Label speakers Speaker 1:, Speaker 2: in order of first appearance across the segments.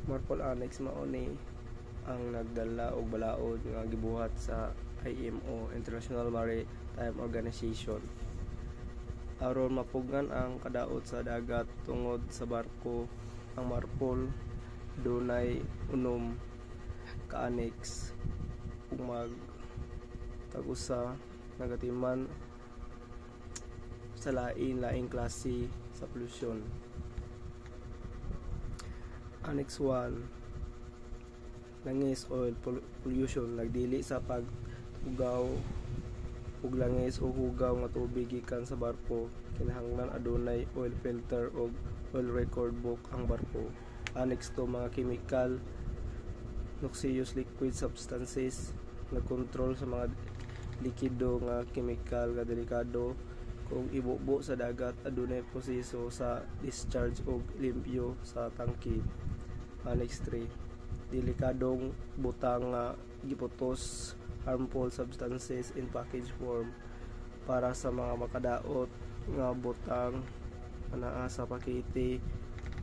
Speaker 1: Marpol Annex mao ni ang nagdala og balaod nga gibuhat sa IMO, International Maritime Organization, aron mapugngan ang kadaot sa dagat tungod sa barko. Ang Marpol dunay 6 ka annex ug tag-usa nagatiman sa lain-laing klase sa polusyon. Annex 1, langis oil pollution, nagdili sa paghugaw ug langis o hugaw nga tubig gikan sa barko. Kinahanglan adunay oil filter ug oil record book ang barko. Annex 2, mga chemical, noxious liquid substances, nagkontrol sa mga likido nga chemical nga delikado. Kung ibubo sa dagat, adunay proseso sa discharge ug limpyo sa tangke. Annex 3, delikadong butang nga giputos, harmful substances in package form, para sa mga makadaot nga butang anaa sa pakete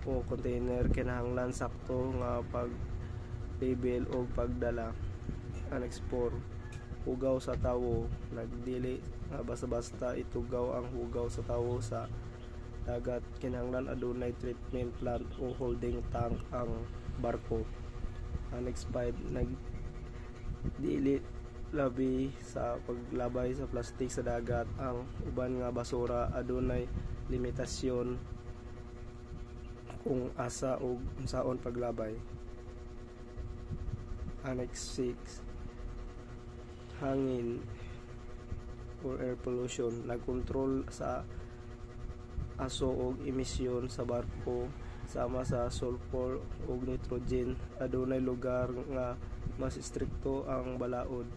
Speaker 1: o container. Kinahanglan sakto nga pag-label o pagdala. Annex 4, hugaw sa tawo, nagdili nga basta-basta itugaw ang hugaw sa tawo sa dagat. Kinahanglan adunay treatment plant o holding tank ang barko. Annex 5, nagdili labi sa paglabay sa plastik sa dagat. Ang uban nga basura adunay limitasyon kung asa o unsaon paglabay. Annex 6, hangin or air pollution, nagkontrol sa aso og emisyon sa barko sama sa sulfur ug nitrogen. Adunay lugar nga mas istrikto ang balaod.